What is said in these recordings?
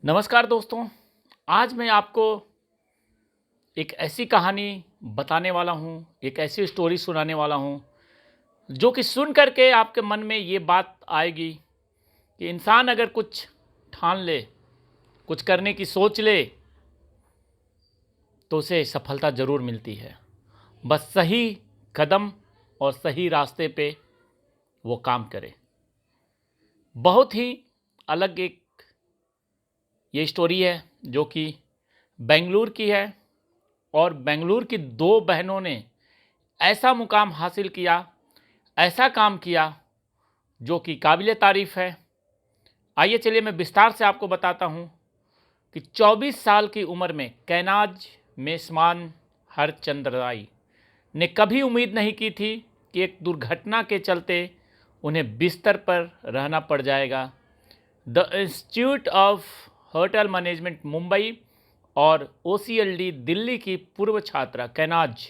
नमस्कार दोस्तों। आज मैं आपको एक ऐसी कहानी बताने वाला हूँ, एक ऐसी स्टोरी सुनाने वाला हूँ, जो कि सुन कर के आपके मन में ये बात आएगी कि इंसान अगर कुछ ठान ले, कुछ करने की सोच ले, तो उसे सफलता ज़रूर मिलती है। बस सही कदम और सही रास्ते पे वो काम करे। बहुत ही अलग एक ये स्टोरी है जो कि बेंगलुरु की है और बेंगलुरु की 2 बहनों ने ऐसा मुकाम हासिल किया, ऐसा काम किया जो कि काबिले तारीफ़ है। आइए चलिए मैं विस्तार से आपको बताता हूँ कि 24 साल की उम्र में कैनाज मेस्मान हरचंद्राई ने कभी उम्मीद नहीं की थी कि एक दुर्घटना के चलते उन्हें बिस्तर पर रहना पड़ जाएगा। The institute of hotel management Mumbai और ओसीएलडी दिल्ली की पूर्व छात्रा कैनाज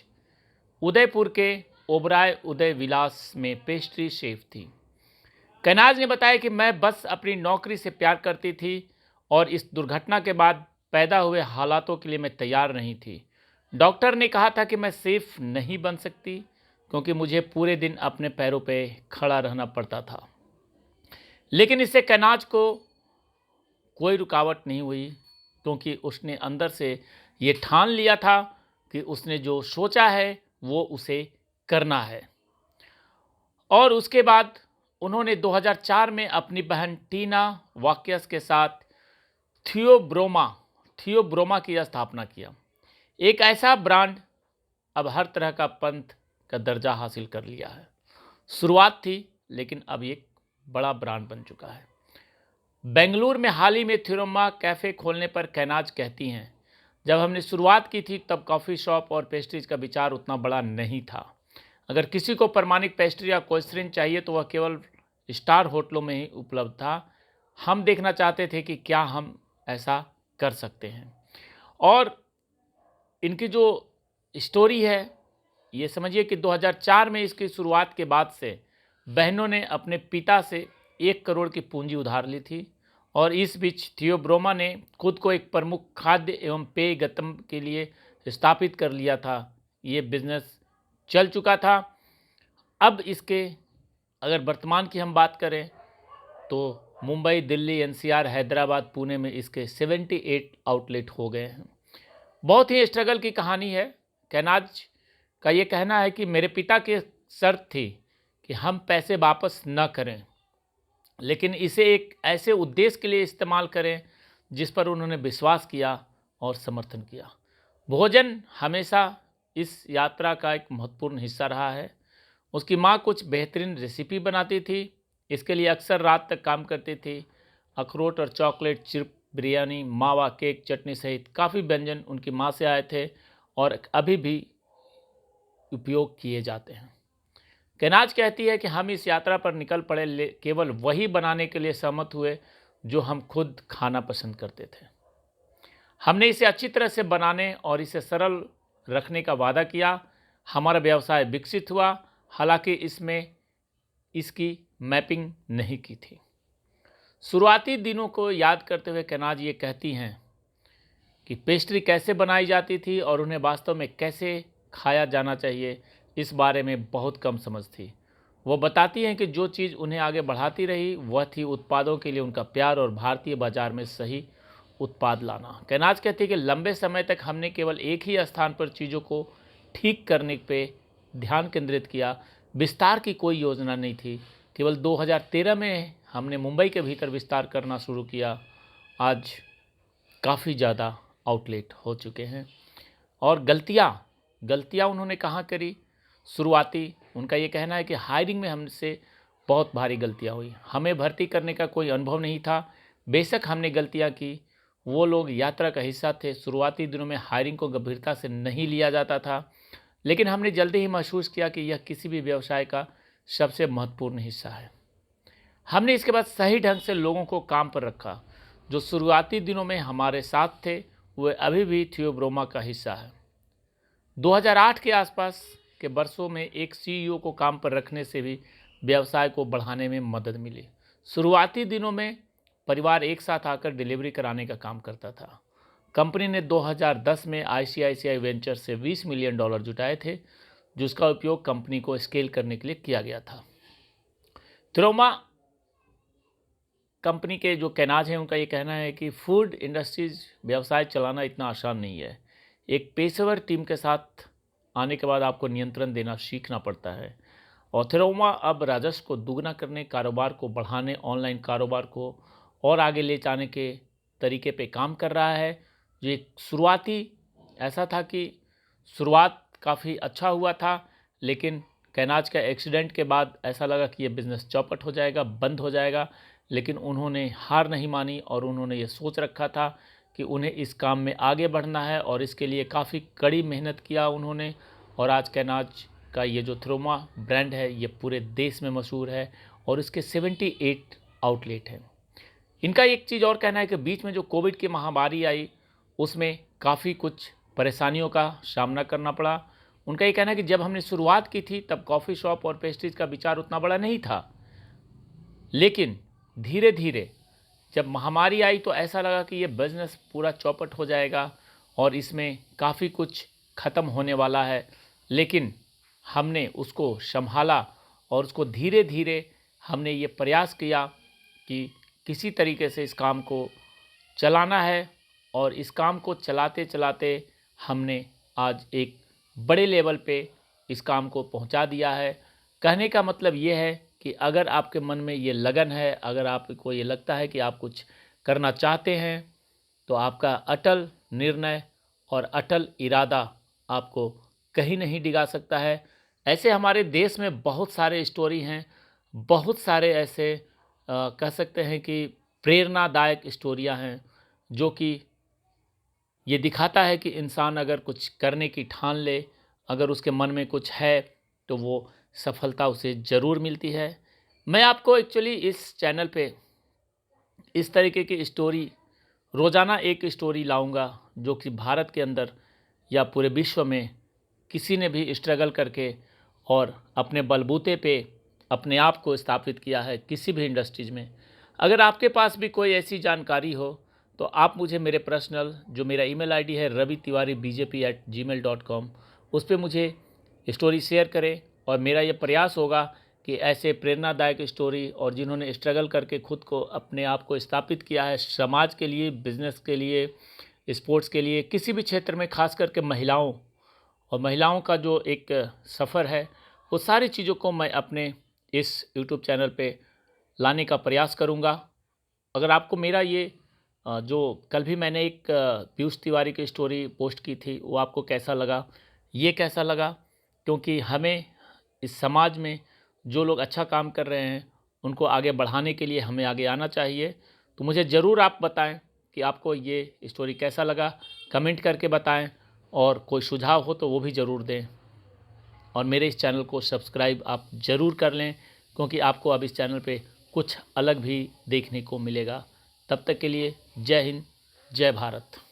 उदयपुर के ओबराय उदय विलास में पेस्ट्री शेफ थी। कैनाज ने बताया कि मैं बस अपनी नौकरी से प्यार करती थी और इस दुर्घटना के बाद पैदा हुए हालातों के लिए मैं तैयार नहीं थी। डॉक्टर ने कहा था कि मैं सेफ नहीं बन सकती क्योंकि मुझे पूरे दिन अपने पैरों पे खड़ा रहना पड़ता था। लेकिन इससे कैनाज को कोई रुकावट नहीं हुई क्योंकि उसने अंदर से ये ठान लिया था कि उसने जो सोचा है वो उसे करना है। और उसके बाद उन्होंने 2004 में अपनी बहन टीना वाक्यस के साथ थियोब्रोमा की स्थापना किया। एक ऐसा ब्रांड अब हर तरह का पंथ का दर्जा हासिल कर लिया है। शुरुआत थी लेकिन अब एक बड़ा ब्रांड बन चुका है। बेंगलुरु में हाल ही में थियोब्रोमा कैफ़े खोलने पर कैनाज कहती हैं, जब हमने शुरुआत की थी तब कॉफ़ी शॉप और पेस्ट्रीज का विचार उतना बड़ा नहीं था। अगर किसी को प्रमाणिक पेस्ट्री या क्रोइसेंट चाहिए तो वह केवल स्टार होटलों में ही उपलब्ध था। हम देखना चाहते थे कि क्या हम ऐसा कर सकते हैं। और इनकी जो स्टोरी है ये समझिए कि 2004 में इसकी शुरुआत के बाद से बहनों ने अपने पिता से 1 करोड़ की पूंजी उधार ली थी और इस बीच थियोब्रोमा ने खुद को एक प्रमुख खाद्य एवं पेय गतम के लिए स्थापित कर लिया था। ये बिजनेस चल चुका था। अब इसके अगर वर्तमान की हम बात करें तो मुंबई, दिल्ली, एनसीआर, हैदराबाद, पुणे में इसके 78 आउटलेट हो गए हैं। बहुत ही स्ट्रगल की कहानी है। कैनाज का ये कहना है कि मेरे पिता की शर्त थी कि हम पैसे वापस न करें, लेकिन इसे एक ऐसे उद्देश्य के लिए इस्तेमाल करें जिस पर उन्होंने विश्वास किया और समर्थन किया। भोजन हमेशा इस यात्रा का एक महत्वपूर्ण हिस्सा रहा है। उसकी माँ कुछ बेहतरीन रेसिपी बनाती थी, इसके लिए अक्सर रात तक काम करती थी। अखरोट और चॉकलेट चिप्स, बिरयानी, मावा, केक, चटनी सहित काफ़ी व्यंजन उनकी माँ से आए थे और अभी भी उपयोग किए जाते हैं। कैनाज कहती है कि हम इस यात्रा पर निकल पड़े, केवल वही बनाने के लिए सहमत हुए जो हम खुद खाना पसंद करते थे। हमने इसे अच्छी तरह से बनाने और इसे सरल रखने का वादा किया। हमारा व्यवसाय विकसित हुआ, हालांकि इसमें इसकी मैपिंग नहीं की थी। शुरुआती दिनों को याद करते हुए कैनाज ये कहती हैं कि पेस्ट्री कैसे बनाई जाती थी और उन्हें वास्तव में कैसे खाया जाना चाहिए, इस बारे में बहुत कम समझ थी। वो बताती हैं कि जो चीज़ उन्हें आगे बढ़ाती रही वह थी उत्पादों के लिए उनका प्यार और भारतीय बाजार में सही उत्पाद लाना। कैनाज कहती है कि लंबे समय तक हमने केवल एक ही स्थान पर चीज़ों को ठीक करने पे ध्यान केंद्रित किया। विस्तार की कोई योजना नहीं थी। केवल 2013 में हमने मुंबई के भीतर विस्तार करना शुरू किया। आज काफ़ी ज़्यादा आउटलेट हो चुके हैं। और गलतियाँ उन्होंने कहाँ करी? शुरुआती उनका ये कहना है कि हायरिंग में हमसे बहुत भारी गलतियाँ हुई। हमें भर्ती करने का कोई अनुभव नहीं था। बेशक हमने गलतियाँ की, वो लोग यात्रा का हिस्सा थे। शुरुआती दिनों में हायरिंग को गंभीरता से नहीं लिया जाता था, लेकिन हमने जल्दी ही महसूस किया कि यह किसी भी व्यवसाय का सबसे महत्वपूर्ण हिस्सा है। हमने इसके बाद सही ढंग से लोगों को काम पर रखा। जो शुरुआती दिनों में हमारे साथ थे वे अभी भी थियोब्रोमा का हिस्सा है। 2008 के आसपास के वर्षों में एक सीईओ को काम पर रखने से भी व्यवसाय को बढ़ाने में मदद मिली। शुरुआती दिनों में परिवार एक साथ आकर डिलीवरी कराने का काम करता था। कंपनी ने 2010 में आईसीआईसीआई वेंचर से $20 मिलियन जुटाए थे, जिसका उपयोग कंपनी को स्केल करने के लिए किया गया था। थिरोमा कंपनी के जो कैनाज हैं उनका ये कहना है कि फूड इंडस्ट्रीज व्यवसाय चलाना इतना आसान नहीं है। एक पेशेवर टीम के साथ आने के बाद आपको नियंत्रण देना सीखना पड़ता है। और थिरोमा अब राजस्व को दुगना करने, कारोबार को बढ़ाने, ऑनलाइन कारोबार को और आगे ले जाने के तरीके पे काम कर रहा है। जो एक शुरुआती ऐसा था कि शुरुआत काफ़ी अच्छा हुआ था, लेकिन कैनाज का एक्सीडेंट के बाद ऐसा लगा कि ये बिज़नेस चौपट हो जाएगा, बंद हो जाएगा। लेकिन उन्होंने हार नहीं मानी और उन्होंने ये सोच रखा था कि उन्हें इस काम में आगे बढ़ना है और इसके लिए काफ़ी कड़ी मेहनत किया उन्होंने। और आज कैनाज का ये जो थिरोमा ब्रांड है ये पूरे देश में मशहूर है और इसके 78 आउटलेट हैं। इनका एक चीज़ और कहना है कि बीच में जो कोविड की महामारी आई उसमें काफ़ी कुछ परेशानियों का सामना करना पड़ा। उनका ये कहना है कि जब हमने शुरुआत की थी तब कॉफ़ी शॉप और पेस्ट्रीज का विचार उतना बड़ा नहीं था, लेकिन धीरे धीरे जब महामारी आई तो ऐसा लगा कि ये बिज़नेस पूरा चौपट हो जाएगा और इसमें काफ़ी कुछ ख़त्म होने वाला है। लेकिन हमने उसको संभाला और उसको धीरे धीरे हमने ये प्रयास किया कि किसी तरीके से इस काम को चलाना है और इस काम को चलाते चलाते हमने आज एक बड़े लेवल पे इस काम को पहुंचा दिया है। कहने का मतलब ये है कि अगर आपके मन में ये लगन है, अगर आपको ये लगता है कि आप कुछ करना चाहते हैं, तो आपका अटल निर्णय और अटल इरादा आपको कहीं नहीं डिगा सकता है। ऐसे हमारे देश में बहुत सारे स्टोरी हैं, बहुत सारे ऐसे कह सकते हैं कि प्रेरणादायक स्टोरियां हैं, जो कि ये दिखाता है कि इंसान अगर कुछ करने की ठान ले, अगर उसके मन में कुछ है, तो वो सफलता उसे ज़रूर मिलती है। मैं आपको एक्चुअली इस चैनल पे इस तरीके की स्टोरी रोज़ाना एक स्टोरी लाऊंगा जो कि भारत के अंदर या पूरे विश्व में किसी ने भी स्ट्रगल करके और अपने बलबूते पे अपने आप को स्थापित किया है किसी भी इंडस्ट्रीज़ में। अगर आपके पास भी कोई ऐसी जानकारी हो तो आप मुझे मेरे पर्सनल जो मेरा ईमेल आईडी है ravitiwari@gmail.com उस पर मुझे स्टोरी शेयर करें। और मेरा ये प्रयास होगा कि ऐसे प्रेरणादायक स्टोरी और जिन्होंने स्ट्रगल करके खुद को अपने आप को स्थापित किया है समाज के लिए, बिज़नेस के लिए, स्पोर्ट्स के लिए, किसी भी क्षेत्र में, खास करके महिलाओं और महिलाओं का जो एक सफ़र है, वो सारी चीज़ों को मैं अपने इस यूट्यूब चैनल पे लाने का प्रयास करूँगा। अगर आपको मेरा ये जो कल भी मैंने एक पीयूष तिवारी की स्टोरी पोस्ट की थी वो आपको कैसा लगा, ये कैसा लगा, क्योंकि हमें इस समाज में जो लोग अच्छा काम कर रहे हैं उनको आगे बढ़ाने के लिए हमें आगे आना चाहिए। तो मुझे ज़रूर आप बताएं कि आपको ये स्टोरी कैसा लगा, कमेंट करके बताएं और कोई सुझाव हो तो वो भी ज़रूर दें। और मेरे इस चैनल को सब्सक्राइब आप ज़रूर कर लें, क्योंकि आपको अब इस चैनल पे कुछ अलग भी देखने को मिलेगा। तब तक के लिए जय हिंद, जय भारत।